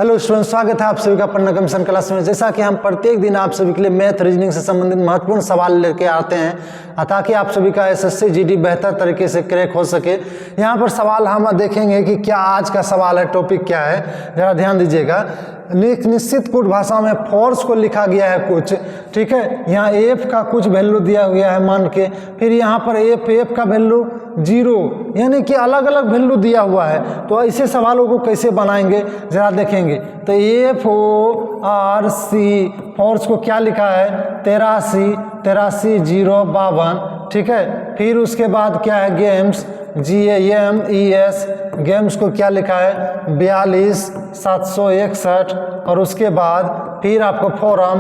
Hello student, स्वागत है आप सभी का पढ़ना कमीशन क्लास में। जैसा कि हम प्रत्येक दिन आप सभी के लिए मैथ रीजनिंग से संबंधित महत्वपूर्ण सवाल लेके आते हैं ताकि आप सभी का एसएससी जीडी बेहतर तरीके से क्रैक हो सके। यहाँ पर सवाल हम देखेंगे कि क्या आज का सवाल है, टॉपिक क्या है, जरा ध्यान दीजिएगा। निश्चित कुछ भाषा में फोर्स को लिखा गया है कुछ, ठीक है। यहाँ एफ का कुछ वैल्यू दिया गया है मान के, फिर यहाँ पर एफ का वैल्यू 0, यानी कि अलग अलग वैल्यू दिया हुआ है। तो ऐसे सवालों को कैसे बनाएंगे जरा देखेंगे। तो F O R C force को क्या लिखा है 83 0 52, ठीक है। फिर उसके बाद क्या है गेम्स GAMES, गेम्स को क्या लिखा है 42 761, और उसके बाद फिर आपको फोरम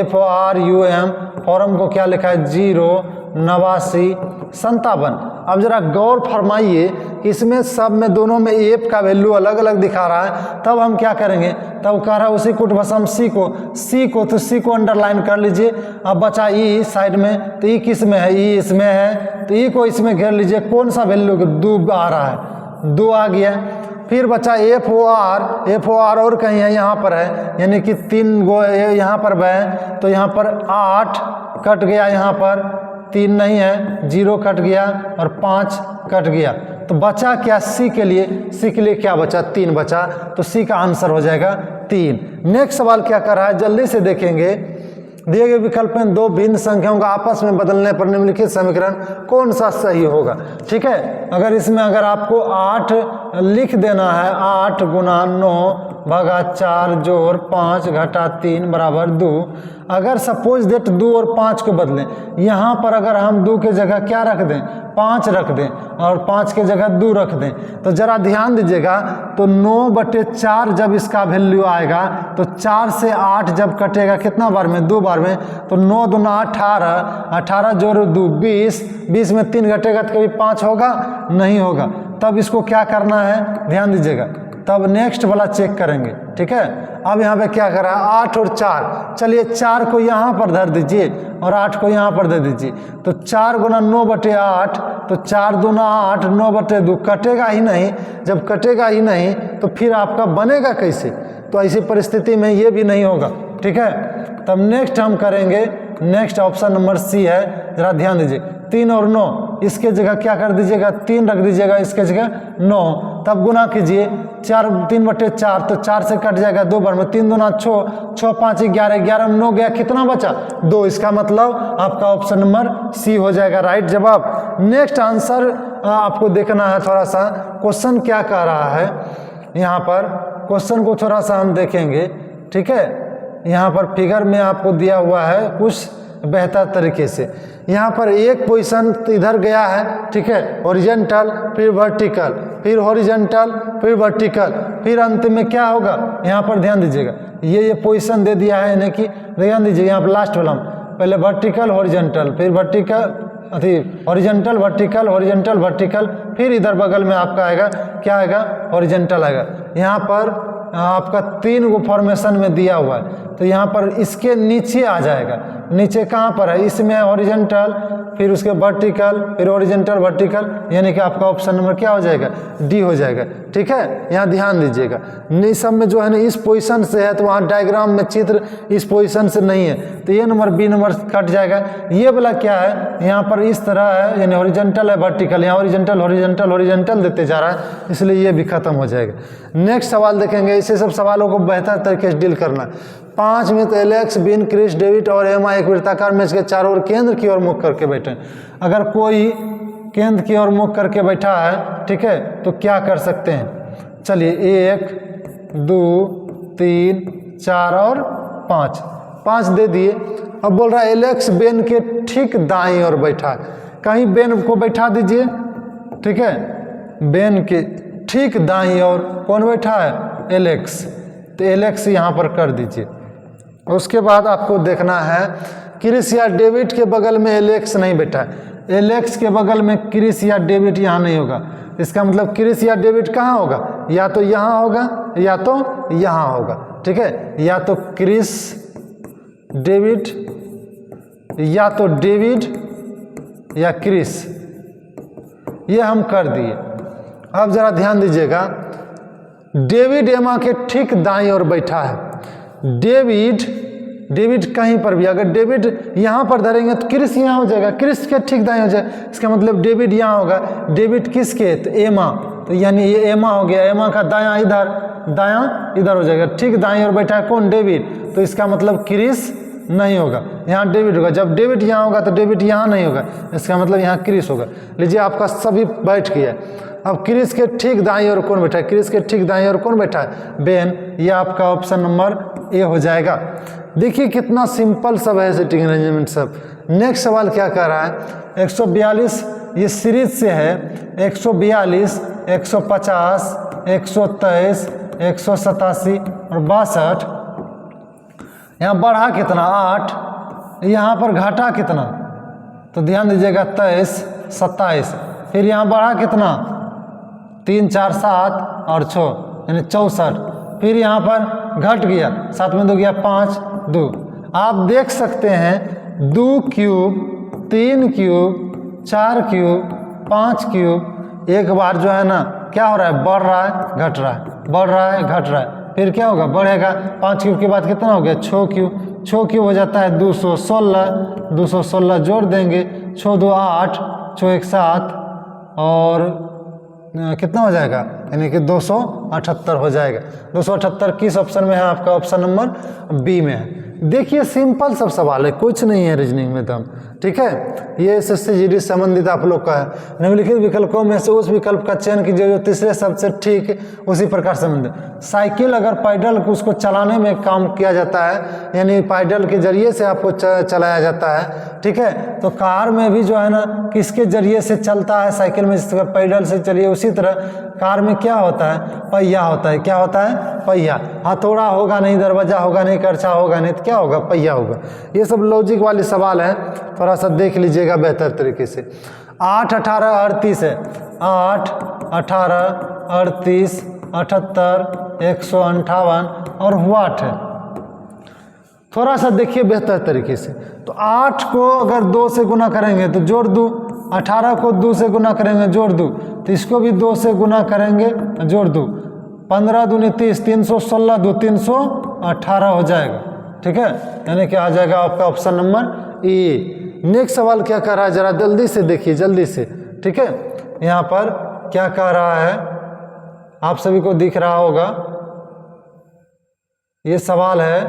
FORUM, फोरम को क्या लिखा है 0 89 57। अब जरा गौर फरमाइए कि इसमें सब में दोनों में एफ का वैल्यू अलग अलग दिखा रहा है। तब हम क्या करेंगे, तब कह रहा है उसी कुट भसम सी को सी को अंडरलाइन कर लीजिए। अब बचा ई साइड में, तो ई किस में है, ई इसमें है, तो ई को इसमें घेर लीजिए। कौन सा वैल्यू 2 आ रहा है, 2 आ गया। फिर बचा FOR और कहीं है, यहाँ पर है, यानी कि 3 गो यहाँ पर है, तो यहाँ पर 8 कट गया, यहाँ पर 3 नहीं है, 0 कट गया और 5 कट गया। तो बचा क्या सी के लिए क्या बचा 3 बचा, तो सी का आंसर हो जाएगा 3। नेक्स्ट सवाल क्या कर रहा है जल्दी से देखेंगे। दिए गए विकल्प में 2 भिन्न संख्याओं का आपस में बदलने पर निम्नलिखित समीकरण कौन सा सही होगा, ठीक है। अगर इसमें अगर आपको 8 लिख देना है, 8 गुना 9 भागा 4 जोड़ 5 घटा 3 बराबर 2। अगर सपोज दैट 2 और 5 को बदलें, यहाँ पर अगर हम 2 के जगह क्या रख दें 5 रख दें, और 5 के जगह 2 रख दें, तो जरा ध्यान दीजिएगा। तो 9/4 जब इसका वैल्यू आएगा, तो 4 से 8 जब कटेगा कितना बार में 2 बार में, तो 9 दूना 18 जोड़ 2 20 में 3 घटेगा तो कभी 5 होगा नहीं होगा। तब इसको क्या करना है ध्यान दीजिएगा, तब नेक्स्ट वाला चेक करेंगे, ठीक है। अब यहाँ पे क्या कर रहा है 8 और 4, चलिए 4 को यहाँ पर धर दीजिए और 8 को यहाँ पर दे दीजिए। तो 4 गुना 9/8, तो 4 दूना 8 9/2 कटेगा ही नहीं। जब कटेगा ही नहीं तो फिर आपका बनेगा कैसे, तो ऐसी परिस्थिति में ये भी नहीं होगा, ठीक है। तब नेक्स्ट हम करेंगे, नेक्स्ट ऑप्शन नंबर सी है, जरा ध्यान दीजिए। 3 और 9, इसके जगह क्या कर दीजिएगा 3 रख दीजिएगा, इसके जगह 9। तब गुना कीजिए 3/4, तो 4 से कट जाएगा 2 बार में, 3 दूना 6, 6 5 11, 11 में 9 गया, कितना बचा 2। इसका मतलब आपका ऑप्शन नंबर सी हो जाएगा राइट जवाब। नेक्स्ट आंसर आपको देखना है, थोड़ा सा क्वेश्चन क्या कह रहा है। यहाँ पर क्वेश्चन को थोड़ा सा हम देखेंगे, ठीक है। यहाँ पर फिगर में आपको दिया हुआ है कुछ बेहतर तरीके से। यहाँ पर एक पोजीशन इधर गया है, ठीक है, हॉरिजॉन्टल फिर वर्टिकल, फिर हॉरिजॉन्टल फिर वर्टिकल, फिर अंत में क्या होगा यहाँ पर ध्यान दीजिएगा। ये पोजीशन दे दिया है, यानी कि ध्यान दीजिए यहाँ पर लास्ट वाला पहले वर्टिकल हॉरिजॉन्टल, फिर vertical horizontal vertical horizontal vertical, फिर इधर बगल में आपका आएगा क्या आएगा हॉरिजॉन्टल आएगा। यहाँ पर आपका 3 गो फॉर्मेशन में दिया हुआ है, तो यहाँ पर इसके नीचे आ जाएगा। नीचे कहाँ पर है, इसमें हॉरिजॉन्टल फिर उसके वर्टिकल फिर हॉरिजॉन्टल वर्टिकल, यानी कि आपका ऑप्शन नंबर क्या हो जाएगा डी हो जाएगा, ठीक है। यहाँ ध्यान दीजिएगा, इस सब में जो है ना इस पोजीशन से है, तो वहाँ डायग्राम में चित्र इस पोजीशन से नहीं है, तो ये नंबर बी नंबर कट जाएगा। ये वाला क्या है यहाँ पर इस तरह है, यानी हॉरिजॉन्टल है वर्टिकल, यहाँ हॉरिजॉन्टल हॉरिजॉन्टल हॉरिजॉन्टल देते जा रहा है, इसलिए ये भी खत्म हो जाएगा। नेक्स्ट सवाल देखेंगे, इसे सब सवालों को बेहतर तरीके से डील करना। 5 में तो एलेक्स, बिन, क्रिस, डेविड और एमा एक वृत्ताकार मेज के चारों ओर केंद्र की ओर मुख करके बैठे। अगर कोई केंद्र की ओर मुख करके बैठा है, ठीक है, तो क्या कर सकते हैं। चलिए 1 2 3 4 और 5 दे दिए। अब बोल रहा है एलेक्स बेन के ठीक दाईं ओर बैठा है, कहीं बेन को बैठा दीजिए, ठीक है। बेन के ठीक दाईं ओर कौन बैठा है एलेक्स, तो एलेक्स यहाँ पर कर दीजिए। उसके बाद आपको देखना है क्रिस या डेविड के बगल में एलेक्स नहीं बैठा है, एलेक्स के बगल में क्रिस या डेविड यहाँ नहीं होगा। इसका मतलब क्रिस या डेविड कहाँ होगा, या तो यहाँ होगा या तो यहाँ होगा, ठीक है। या तो क्रिस डेविड, या तो डेविड या क्रिस, ये हम कर दिए। अब जरा ध्यान दीजिएगा, डेविड एमा के ठीक दाईं ओर बैठा है। डेविड कहीं पर भी, अगर डेविड यहाँ पर धरेंगे तो क्रिस यहाँ हो जाएगा, क्रिस के ठीक दाईं हो जाएगा, इसका मतलब डेविड यहाँ होगा। डेविड किसके? तो एमा, तो यानी ये एमा हो गया, एमा का दायां इधर हो जाएगा। ठीक दाईं ओर बैठा है कौन? डेविड, तो इसका मतलब क्रिस नहीं होगा, यहाँ डेविड होगा। जब डेविड यहाँ होगा तो डेविड यहाँ नहीं होगा, इसका मतलब यहाँ क्रिस होगा। लीजिए आपका सभी बैठ गया। अब क्रिस के ठीक दाईं ओर कौन बैठा है? क्रिस के ठीक दाईं ओर कौन बैठा है? बेन। ये आपका ऑप्शन नंबर ए हो जाएगा। देखिए कितना सिंपल सब है सिटिंग अरेंजमेंट सब। नेक्स्ट सवाल क्या कह रहा है? 142 ये सीरीज से है, 142, 150, 123, 187 और 62। यहाँ बढ़ा कितना? 8। यहाँ पर घटा कितना? तो ध्यान दीजिएगा 23, 27। फिर यहाँ बढ़ा कितना? 3, 4, 7 और 6 यानी 64। फिर यहाँ पर घट गया, 7 में 2 गया 5, 2। आप देख सकते हैं 2 क्यूब, 3 क्यूब, 4 क्यूब, 5 क्यूब, एक बार जो है ना क्या हो रहा है? बढ़ रहा है, घट रहा है, बढ़ रहा है, घट रहा है। फिर क्या होगा? बढ़ेगा। 5 क्यूब के बाद कितना हो गया? 6 क्यूब। 6 क्यूब हो जाता है 216, 216 जोड़ देंगे, 6 2 8, 6 1 7 और कितना हो जाएगा? यानी कि 278 हो जाएगा। 278 किस ऑप्शन में है? आपका ऑप्शन नंबर बी में है। देखिए सिंपल सब सवाल है, कुछ नहीं है रीजनिंग में दम, ठीक है। ये एसएससी जीडी संबंधित आप लोग का है। निम्नलिखित विकल्पों में से उस विकल्प का चयन कीजिए जो तीसरे शब्द से ठीक उसी प्रकार संबंधित। साइकिल अगर पैडल को उसको चलाने में काम किया जाता है, यानी पैडल के जरिए से आपको चलाया जाता है, ठीक है। तो कार में भी जो है ना किसके जरिए से चलता है? साइकिल में जिस तरह पैडल से चलिए, उसी तरह कार में क्या होता है? पहिया होता है। क्या होता है? पहिया। हथौड़ा होगा नहीं, दरवाजा होगा नहीं, करछा होगा नहीं, तो क्या होगा? पहिया होगा। ये सब लॉजिक वाले सवाल हैं, थोड़ा सा देख लीजिएगा बेहतर तरीके से। 8 18 38 है। 8 18 38 78 158 और वाट है। थोड़ा सा देखिए बेहतर तरीके से। तो 8 को अगर 2 से गुना करेंगे तो जोड़ दूँ, 18 को 2 से गुना करेंगे जोड़ दूँ, तो इसको भी 2 से गुना करेंगे जोड़ दूँ, 15 दूनी 30, 316 2 318 हो जाएगा, ठीक है। यानी कि आ जाएगा आपका ऑप्शन नंबर ए। नेक्स्ट सवाल क्या कह रहा है? जरा जल्दी से देखिए, जल्दी से, ठीक है। यहाँ पर क्या कह रहा है? आप सभी को दिख रहा होगा, ये सवाल है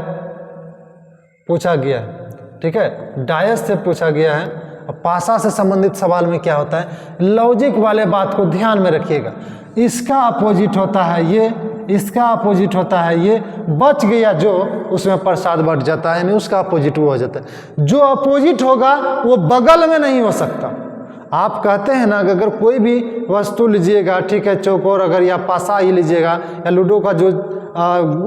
पूछा गया है, ठीक है, डायस से पूछा गया है। पासा से संबंधित सवाल में क्या होता है? लॉजिक वाले बात को ध्यान में रखिएगा। इसका अपोजिट होता है ये, इसका अपोजिट होता है ये, बच गया जो उसमें प्रसाद बढ़ जाता है, यानी उसका अपोजिट वो हो जाता है। जो अपोजिट होगा वो बगल में नहीं हो सकता। आप कहते हैं ना कि अगर कोई भी वस्तु लीजिएगा, ठीक है, चौकोर अगर या पासा ही लीजिएगा या लूडो का जो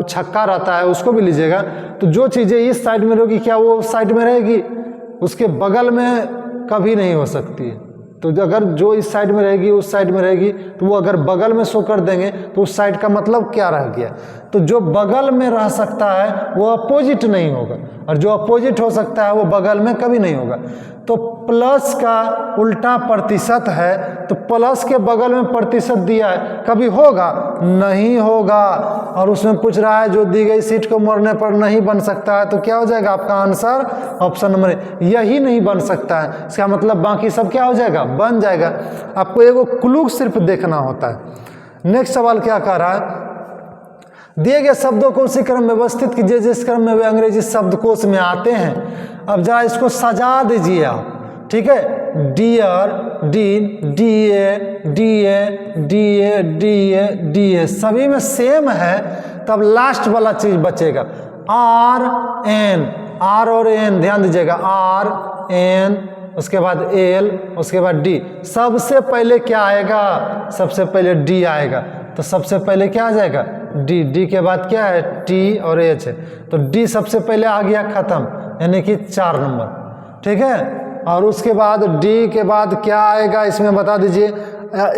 छक्का रहता है उसको भी लीजिएगा, तो जो चीज़ें इस साइड में रहेगी क्या वो उस साइड में रहेगी? उसके बगल में कभी नहीं हो सकती है। तो अगर जो इस साइड में रहेगी उस साइड में रहेगी, तो वो अगर बगल में शो कर देंगे तो उस साइड का मतलब क्या रह गया? तो जो बगल में रह सकता है वो अपोजिट नहीं होगा, और जो अपोजिट हो सकता है वो बगल में कभी नहीं होगा। तो प्लस का उल्टा प्रतिशत है, तो प्लस के बगल में प्रतिशत दिया है, कभी होगा? नहीं होगा। और उसमें पूछ रहा है जो दी गई सीट को मोड़ने पर नहीं बन सकता है, तो क्या हो जाएगा आपका आंसर? ऑप्शन नंबर यही नहीं बन सकता है। इसका मतलब बाकी सब क्या हो जाएगा? बन जाएगा। आपको एगो क्लू सिर्फ देखना होता है। नेक्स्ट सवाल क्या कह रहा है? दिए गए शब्दों को उसी क्रम में व्यवस्थित कीजिए जिस क्रम में वे अंग्रेजी शब्दकोश में आते हैं। अब जरा इसको सजा दीजिए आप, ठीक है। Dear, dean, DA, DA, DA, DA, DA, सभी में सेम है, तब लास्ट वाला चीज बचेगा आर एन। आर और एन ध्यान दीजिएगा, आर एन, उसके बाद एल, उसके बाद डी। सबसे पहले क्या आएगा? सबसे पहले डी आएगा। तो सबसे पहले क्या आ जाएगा? डी। डी के बाद क्या है? टी और एच है। तो डी सबसे पहले आ गया, खत्म, यानी कि 4 नंबर, ठीक है। और उसके बाद डी के बाद क्या आएगा इसमें बता दीजिए?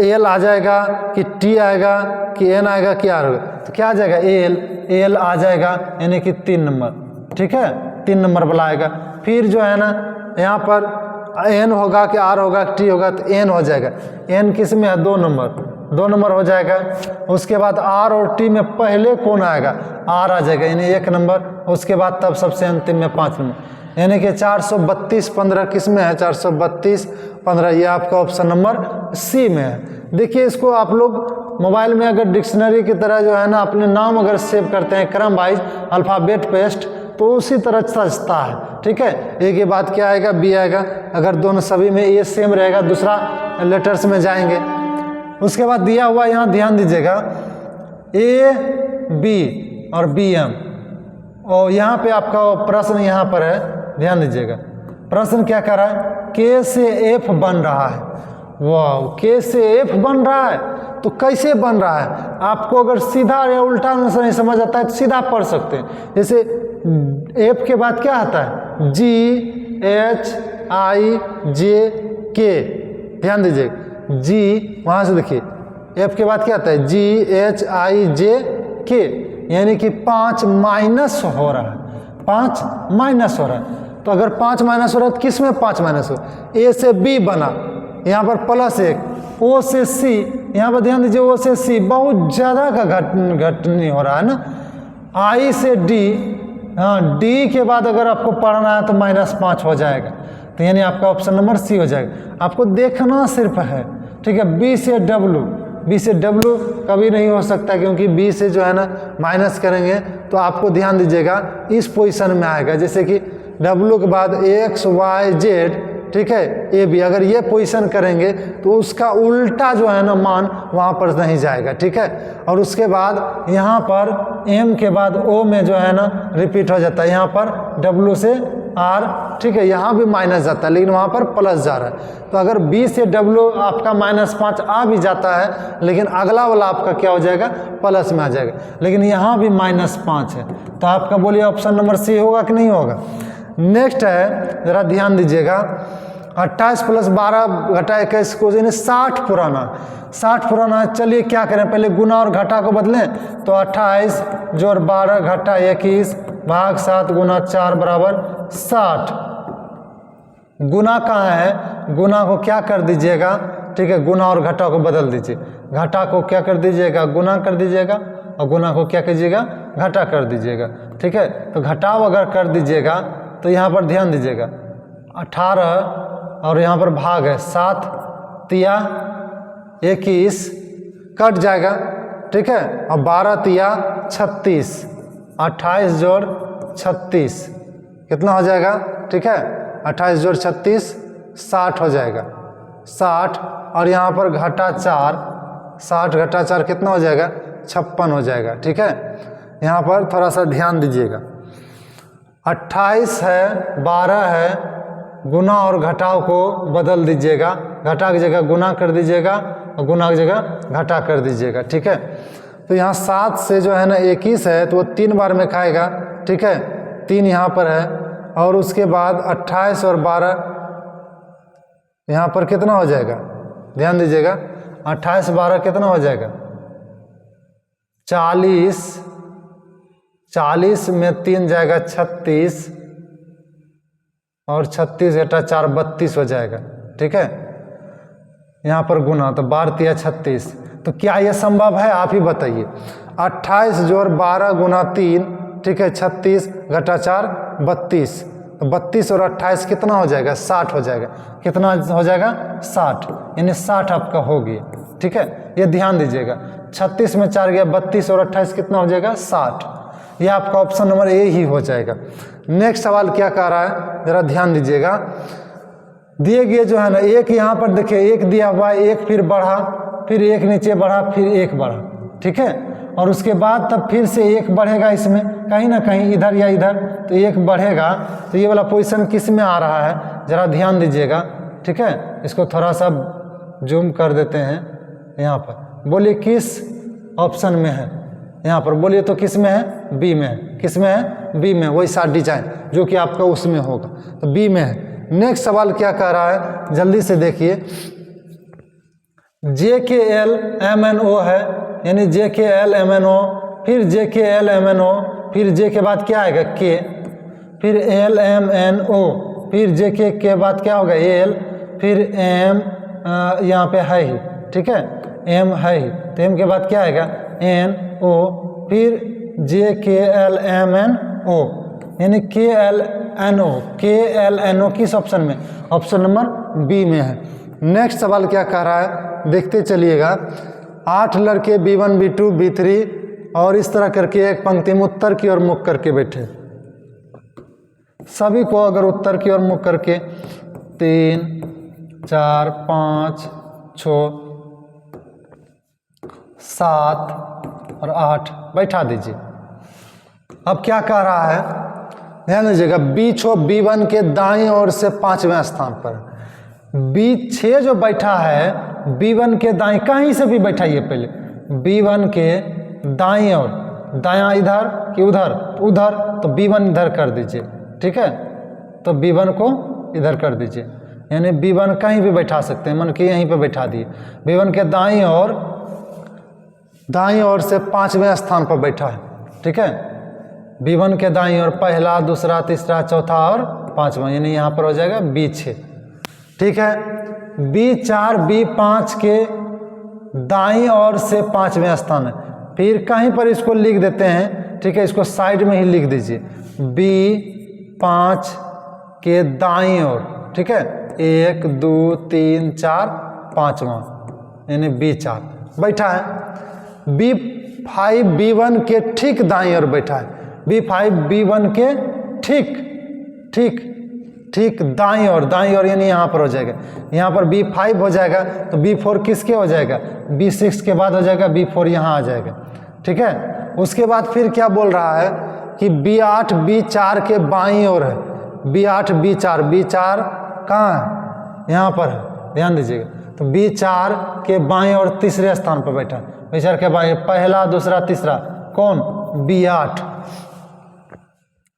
एल आ जाएगा कि टी आएगा कि एन आएगा, क्या आएगा? तो क्या आ जाएगा? एल। एल आ जाएगा, यानी कि 3 नंबर, ठीक है, 3 नंबर वाला आएगा। फिर जो है ना यहाँ पर एन होगा कि आर होगा कि टी होगा, तो एन हो जाएगा। एन किस में है? 2 नंबर। 2 नंबर हो जाएगा। उसके बाद R और T में पहले कौन आएगा, R आ जाएगा, यानी 1 नंबर। उसके बाद तब सबसे अंतिम में 5 नंबर, यानी कि 432 15 किस में है, 432 15, ये आपका ऑप्शन नंबर सी में है। देखिए इसको आप लोग मोबाइल में अगर डिक्शनरी की तरह जो है ना अपने नाम अगर सेव करते हैं क्रम वाइज अल्फ़ाबेट पेस्ट, तो उसी तरह सजता है, ठीक है। ए के बाद क्या आएगा, बी आएगा, अगर दोनों सभी में ए सेम रहेगा दूसरा लेटर्स में जाएंगे। उसके बाद दिया हुआ यहाँ ध्यान दीजिएगा ए बी और बी एम, और यहाँ पे आपका प्रश्न यहाँ पर है, ध्यान दीजिएगा प्रश्न क्या कर रहा है, के से एफ बन रहा है। वाह, के से एफ बन रहा है, तो कैसे बन रहा है, आपको अगर सीधा या उल्टा आंसर नहीं समझ आता है तो सीधा पढ़ सकते हैं। जैसे एफ के बाद क्या आता है, जी एच आई जे के, ध्यान दीजिए जी, वहाँ से देखिए एफ के बाद क्या आता है, जी एच आई जे के, यानी कि 5 माइनस हो रहा है, 5 माइनस हो रहा है। तो अगर 5 माइनस हो रहा है तो किस में 5 माइनस हो, ए से बी बना, यहाँ पर +1, ओ से सी, यहाँ पर ध्यान दीजिए ओ से सी बहुत ज़्यादा का घटनी हो रहा है ना, आई से डी, हाँ डी के बाद अगर आपको पढ़ना है तो -5 हो जाएगा, तो यानी आपका ऑप्शन नंबर सी हो जाएगा। आपको देखना सिर्फ है, ठीक है। बी से डब्लू, बी से डब्लू कभी नहीं हो सकता, क्योंकि बी से जो है ना माइनस करेंगे तो आपको ध्यान दीजिएगा इस पोजीशन में आएगा, जैसे कि डब्लू के बाद एक्स वाई जेड, ठीक है, ए बी, अगर ये पोजीशन करेंगे तो उसका उल्टा जो है ना मान वहाँ पर नहीं जाएगा, ठीक है। और उसके बाद यहाँ पर एम के बाद ओ में जो है ना रिपीट हो जाता है, यहाँ पर डब्लू से आर, ठीक है, यहाँ भी माइनस जाता है लेकिन वहाँ पर प्लस जा रहा है। तो अगर बी से डब्लू आपका -5 आ भी जाता है, लेकिन अगला वाला आपका क्या हो जाएगा, प्लस में आ जाएगा, लेकिन यहाँ भी -5 है, तो आपका बोलिए ऑप्शन नंबर सी होगा कि नहीं होगा। नेक्स्ट है, ज़रा ध्यान दीजिएगा, 28 + 12 घटा 21 को 60 पुराना, 60 पुराना है। चलिए क्या करें, पहले गुना और घटा को बदलें, तो 28 जोड़ 12 घटा 21 भाग 7 गुना 4 बराबर 60। गुना कहाँ है, गुना को क्या कर दीजिएगा, ठीक है, गुना और घटा को बदल दीजिए, घटा को क्या कर दीजिएगा, गुना कर दीजिएगा, और गुना को क्या कीजिएगा, घटा कर दीजिएगा, ठीक है। तो घटाव अगर कर दीजिएगा तो यहाँ पर ध्यान दीजिएगा 18 और यहाँ पर भाग है 7 तिया 21 कट जाएगा, ठीक है, और 12 तिया 36, 28 जोड़ 36 कितना हो जाएगा, ठीक है, 28 जोड़ 36 60 हो जाएगा, 60, और यहाँ पर घटा 4, 60 घटा 4 कितना हो जाएगा, 56 हो जाएगा, ठीक है। यहाँ पर थोड़ा सा ध्यान दीजिएगा, 28 है 12 है, गुना और घटाव को बदल दीजिएगा, घटा की जगह गुना कर दीजिएगा और गुना की जगह घटा कर दीजिएगा, ठीक है। तो यहाँ 7 से जो है ना 21 है तो वो 3 बार में खाएगा, ठीक है, 3 यहाँ पर है, और उसके बाद 28 और 12 यहाँ पर कितना हो जाएगा, ध्यान दीजिएगा 28 12 कितना हो जाएगा, 40, 40 में 3 जाएगा 36, और 36 घटा 4 32 हो जाएगा, ठीक है। यहाँ पर गुना, तो 12 तिया 36, तो क्या ये संभव है, आप ही बताइए। 28 जोड़ 12 गुना 3, ठीक है, 36 घटा 4 32, तो 32 और 28 कितना हो जाएगा, 60 हो जाएगा, कितना हो जाएगा 60, यानी 60 आपका हो गया, ठीक है। ये ध्यान दीजिएगा 36 में 4 गया 32 और 28 कितना हो जाएगा 60, ये आपका ऑप्शन नंबर ए ही हो जाएगा। नेक्स्ट सवाल क्या कह रहा है, जरा ध्यान दीजिएगा, दिए गए जो है ना एक यहाँ पर देखिए एक दिया हुआ है, एक फिर बढ़ा, फिर एक नीचे बढ़ा, फिर एक बढ़ा, ठीक है, और उसके बाद तब फिर से एक बढ़ेगा, इसमें कहीं ना कहीं इधर या इधर तो एक बढ़ेगा, तो ये वाला पोजीशन किस में आ रहा है, ज़रा ध्यान दीजिएगा, ठीक है। इसको थोड़ा सा जूम कर देते हैं, यहाँ पर बोलिए किस ऑप्शन में है, यहाँ पर बोलिए तो किस में है, बी में है, किस में है, बी में, वही सा डिजाइन जो कि आपका उसमें होगा, तो बी में है। नेक्स्ट सवाल क्या कह रहा है, जल्दी से देखिए, JKLMNO है, यानी JKLMNO, फिर JKLMNO, फिर J के बाद क्या आएगा K, फिर LMNO, फिर JK के बाद क्या होगा L, फिर M यहाँ पे है ही, ठीक है, एम है ही, तो एम के बाद क्या आएगा एन ओ, फिर जे के एल एम एन ओ, यानी के एल एन ओ, के एल एन ओ किस ऑप्शन में, ऑप्शन नंबर बी में है। नेक्स्ट सवाल क्या कह रहा है देखते चलिएगा। 8 लड़के B1 B2 B3 और इस तरह करके एक पंक्ति में उत्तर की ओर मुख करके बैठे। सभी को अगर उत्तर की ओर मुख करके 3 4 5 6 7 और 8 बैठा दीजिए। अब क्या कह रहा है ध्यान दीजिएगा, B1 के दाईं ओर से 5वें स्थान पर, B6 जो बैठा है B1 के दाईं, कहीं से भी बैठाइए पहले, B1 के दाईं ओर, दायां इधर कि उधर, उधर, तो B1 इधर कर दीजिए, ठीक है, तो B1 को इधर कर दीजिए, यानी B1 कहीं भी बैठा सकते हैं, मन कि यहीं पे बैठा दिए। B1 के दाईं ओर से 5वें स्थान पर बैठा है, ठीक है, B1 के दाईं ओर पहला, दूसरा, तीसरा, चौथा और 5वां, यानी यहाँ पर हो जाएगा B6, ठीक है। B4 B5 के दाईं ओर से 5वें स्थान है, फिर कहीं पर इसको लिख देते हैं, ठीक है, इसको साइड में ही लिख दीजिए, B5 के दाईं ओर, ठीक है, 1 2 3 4 5वां, यानी B4 बैठा है। B5 B1 के ठीक दाईं ओर बैठा है, B5 B1 के ठीक दाईं ओर, यानी यहाँ पर हो जाएगा, यहाँ पर B5 हो जाएगा, तो B4 किसके हो जाएगा, B6 के बाद हो जाएगा B4, यहाँ आ जाएगा, ठीक है। उसके बाद फिर क्या बोल रहा है कि B8 B4 के बाईं ओर है, B8 B4 कहाँ है, यहाँ पर है, ध्यान दीजिएगा, तो B4 के बाईं ओर तीसरे स्थान पर बैठा है, B4 के बाईं, पहला, दूसरा, तीसरा, कौन, B8।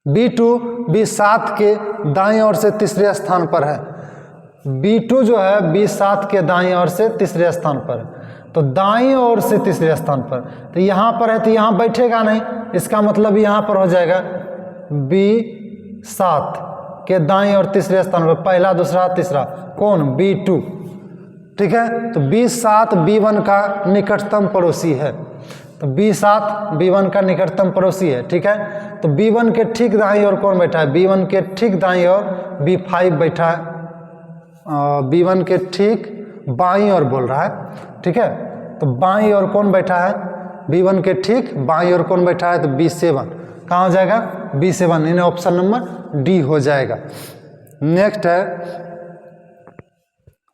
B2 B7 के दाईं ओर से तीसरे स्थान पर है, B2 जो है B7 के दाईं ओर से तीसरे स्थान पर है, तो दाईं ओर से तीसरे स्थान पर, तो यहाँ पर है तो यहाँ बैठेगा नहीं, इसका मतलब यहाँ पर हो जाएगा B7 के दाईं ओर तीसरे स्थान पर, पहला, दूसरा, तीसरा, कौन, B2, ठीक है, तो B7 B1 का निकटतम पड़ोसी है, तो B7 B1 का निकटतम पड़ोसी है, ठीक है। तो B1 के ठीक दाईं ओर कौन बैठा है, B1 के ठीक दाईं ओर B5 बैठा है, B1 के ठीक बाईं ओर बोल रहा है, ठीक है, तो बाईं ओर कौन बैठा है, B1 के ठीक बाईं ओर कौन बैठा है, तो B7 कहाँ हो जाएगा, B7, यानी ऑप्शन नंबर डी हो जाएगा। नेक्स्ट है,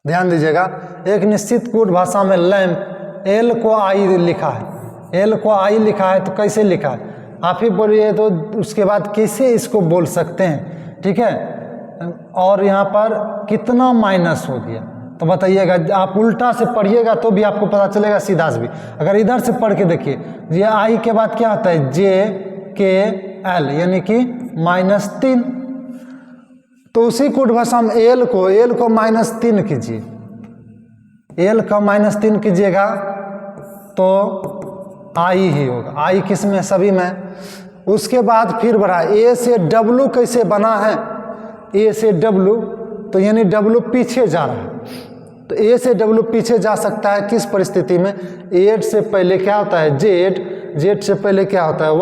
ध्यान दीजिएगा, एक निश्चित कोड भाषा में लैंप एल को आई लिखा है, एल को आई लिखा है, तो कैसे लिखा है आप ही बोलिए, तो उसके बाद कैसे इसको बोल सकते हैं, ठीक है, और यहाँ पर कितना माइनस हो गया, तो बताइएगा, आप उल्टा से पढ़िएगा तो भी आपको पता चलेगा, सीधा से भी, अगर इधर से पढ़ के देखिए, ये आई के बाद क्या होता है, JKL, यानी कि -3, तो उसी कोड भाषा में एल को -3 कीजिए, एल का -3 कीजिएगा तो आई ही होगा, आई किस में, सभी में। उसके बाद फिर बढ़ा, ए से डब्लू कैसे बना है, ए से डब्लू, तो यानी डब्लू पीछे जा रहा है, तो ए से डब्लू पीछे जा सकता है किस परिस्थिति में, 8 से पहले क्या होता है जेड से पहले क्या होता है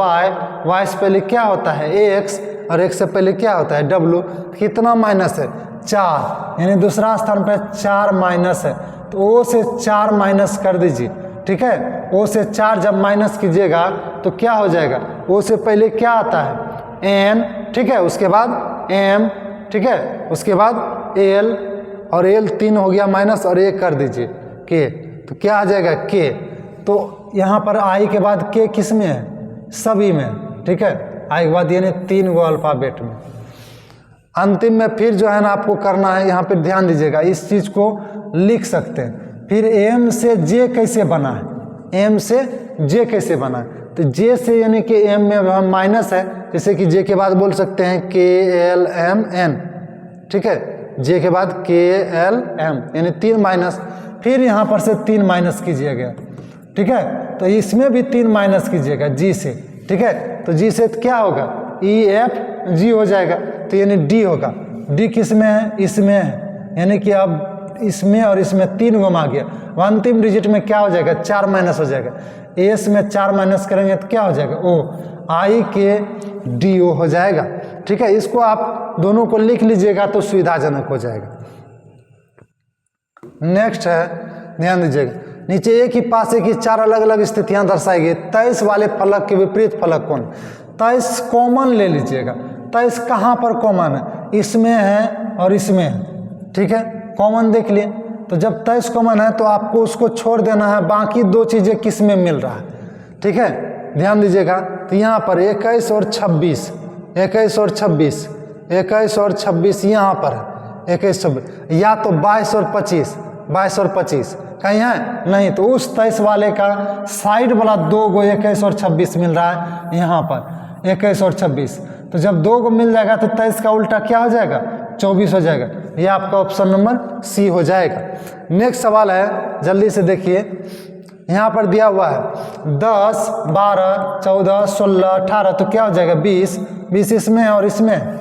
वाई से पहले क्या होता है एक्स, और एक्स से पहले क्या होता है डब्लू, कितना माइनस है 4, यानी दूसरा स्थान पर 4 माइनस है, तो ओ से 4 माइनस कर दीजिए, ठीक है, ओ से 4 जब माइनस कीजिएगा तो क्या हो जाएगा, ओ से पहले क्या आता है एन, ठीक है, उसके बाद एम, ठीक है, उसके बाद एल, और एल 3 हो गया माइनस, और 1 कर दीजिए के, तो क्या आ जाएगा के, तो यहाँ पर आई के बाद के किस में है, सभी में, ठीक है, आई के बाद यानी 3 गो अल्फाबेट में। अंतिम में फिर जो है ना आपको करना है, यहाँ पे ध्यान दीजिएगा, इस चीज़ को लिख सकते हैं। फिर एम से जे कैसे बना है, एम से जे कैसे बना है, तो जे से यानी कि एम में माइनस है, जैसे कि जे के बाद बोल सकते हैं KLMN, ठीक है, जे के बाद KLM यानी 3 माइनस, फिर यहाँ पर से 3 माइनस कीजिएगा, ठीक है, तो इसमें भी 3 माइनस कीजिएगा जी से, ठीक है, तो जी से क्या होगा EFG हो जाएगा, तो यानी डी होगा, डी किस में है, इसमें है, यानी कि अब इसमें और इसमें 3 गुमा गया, अंतिम डिजिट में क्या हो जाएगा 4 माइनस हो जाएगा, एस में 4 माइनस करेंगे तो क्या हो जाएगा ओ, आई के डी ओ हो जाएगा। ठीक है, इसको आप दोनों को लिख लीजिएगा तो सुविधाजनक हो जाएगा। नेक्स्ट है, ध्यान दीजिएगा, नीचे एक ही पासे की 4 अलग अलग स्थितियां दर्शाई गई, 23 वाले फलक के विपरीत फलक कौन। 23 कॉमन ले लीजिएगा, 23 कहाँ पर कॉमन है, इसमें है और इसमें है। ठीक है, कॉमन देख लिए, तो जब 23 कॉमन है तो आपको उसको छोड़ देना है, बाकी 2 चीज़ें किस में मिल रहा है। ठीक है, ध्यान दीजिएगा, तो यहाँ पर 21 और 26, 21 और 26, 21 और 26 यहाँ पर है, 21 26, या तो 22 और 25, 22 और 25 कहीं है नहीं, तो उस 23 वाले का साइड वाला 2 गो 21 और 26 मिल रहा है यहाँ पर 21 और 26, तो जब 2 को मिल जाएगा तो 23 का उल्टा क्या हो जाएगा 24 हो जाएगा। ये आपका ऑप्शन नंबर सी हो जाएगा। नेक्स्ट सवाल है, जल्दी से देखिए, यहाँ पर दिया हुआ है 10, 12, 14, 16, 18, तो क्या हो जाएगा 20, 20 इसमें और इसमें।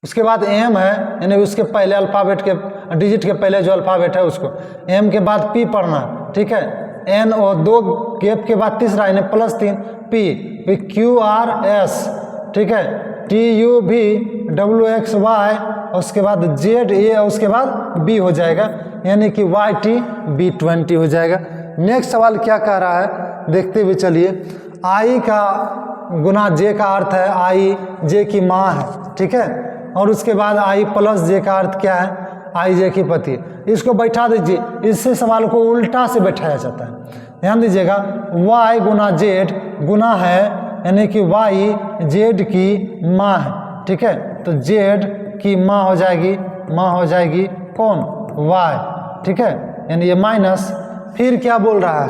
उसके बाद एम है, यानी उसके पहले अल्फ़ाबेट के डिजिट के पहले जो अल्फ़ाबेट है उसको, एम के बाद पी पढ़ना। ठीक है, एन और 2 गैप के बाद तीसरा यानी +3 पी, फिर क्यू आर एस, ठीक है, टी यू भी डब्ल्यू एक्स वाई, उसके बाद जेड ए, उसके बाद बी हो जाएगा, यानी कि वाई टी बी 20 हो जाएगा। नेक्स्ट सवाल क्या कह रहा है देखते हुए चलिए, आई का गुना जे का अर्थ है आई जे की माँ है। ठीक है, और उसके बाद आई प्लस जे का अर्थ क्या है, आई जे की पति। इसको बैठा दीजिए, इससे सवाल को उल्टा से बैठाया जाता है। ध्यान दीजिएगा, वाई गुना जेड गुना है, यानी कि वाई जेड की माँ है। ठीक है, तो जेड की माँ हो जाएगी, माँ हो जाएगी कौन वाई। ठीक है, यानी ये माइनस, फिर क्या बोल रहा है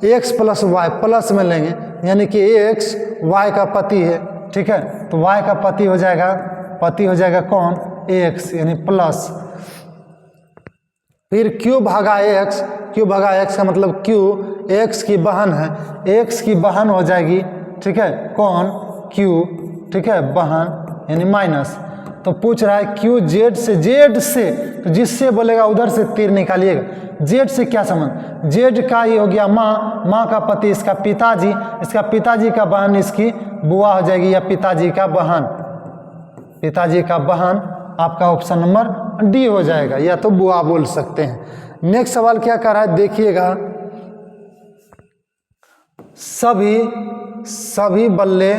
एक्स प्लस वाई, प्लस में लेंगे, यानी कि एक्स वाई का पति है। ठीक है, तो वाई का पति हो जाएगा कौन एक्स, यानी प्लस, फिर क्यू भागा एक्स, क्यू भागा एक्स का मतलब क्यू एक्स की बहन है, एक्स की बहन हो जाएगी। ठीक है, कौन क्यू, ठीक है, बहन यानी माइनस। तो पूछ रहा है क्यू जेड से, तो जिससे बोलेगा उधर से तीर निकालिएगा। जेड से क्या संबंध, जेड का ही हो गया माँ का पति, इसका पिताजी का बहन इसकी बुआ हो जाएगी, या पिताजी का बहन आपका ऑप्शन नंबर डी हो जाएगा, या तो बुआ बोल सकते हैं। नेक्स्ट सवाल क्या कर रहा है देखिएगा, सभी बल्ले,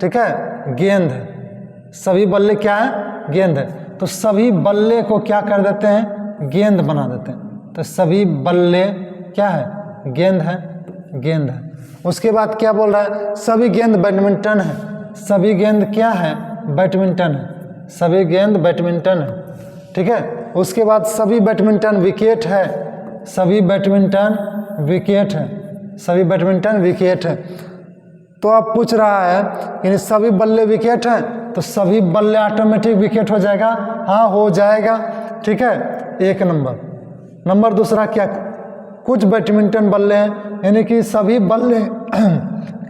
ठीक है, गेंद है, सभी बल्ले क्या है गेंद है, तो सभी बल्ले को क्या कर देते हैं गेंद बना देते हैं, तो सभी बल्ले क्या है गेंद है। उसके बाद क्या बोल रहा है, सभी गेंद बैडमिंटन है, सभी गेंद क्या है बैडमिंटन है, सभी गेंद बैडमिंटन है। ठीक है, उसके बाद सभी बैडमिंटन विकेट है, सभी बैडमिंटन विकेट है। तो अब पूछ रहा है कि सभी बल्ले विकेट हैं, तो सभी बल्ले ऑटोमेटिक विकेट हो जाएगा, हाँ हो जाएगा। ठीक है, 1 नंबर दूसरा क्या, कुछ बैडमिंटन बल्ले हैं, यानी कि सभी बल्ले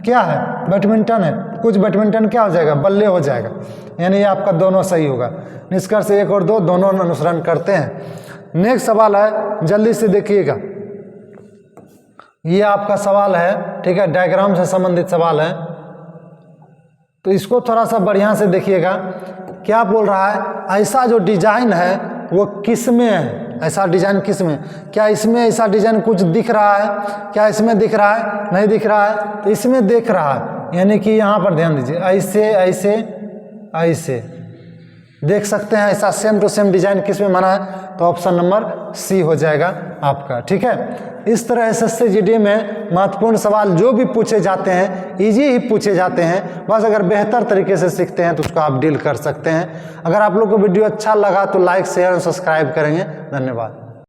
क्या है बैडमिंटन है, कुछ बैडमिंटन क्या हो जाएगा बल्ले हो जाएगा, यानी ये आपका दोनों सही होगा। निष्कर्ष 1 और 2 दोनों अनुसरण करते हैं। नेक्स्ट सवाल है, जल्दी से देखिएगा, ये आपका सवाल है, ठीक है, डायग्राम से संबंधित सवाल है, तो इसको थोड़ा सा बढ़िया से देखिएगा। क्या बोल रहा है, ऐसा जो डिजाइन है वो किस में है, ऐसा डिजाइन किस में, क्या इसमें ऐसा डिजाइन कुछ दिख रहा है, क्या इसमें दिख रहा है, नहीं दिख रहा है, तो इसमें दिख रहा है, यानी कि यहाँ पर ध्यान दीजिए, ऐसे देख सकते हैं, ऐसा सेम टू सेम डिजाइन किस में बना है, तो ऑप्शन नंबर सी हो जाएगा आपका। ठीक है, इस तरह एसएससी जीडी में महत्वपूर्ण सवाल जो भी पूछे जाते हैं इजी ही पूछे जाते हैं, बस अगर बेहतर तरीके से सीखते हैं तो उसको आप डील कर सकते हैं। अगर आप लोग को वीडियो अच्छा लगा तो लाइक शेयर और सब्सक्राइब करेंगे। धन्यवाद।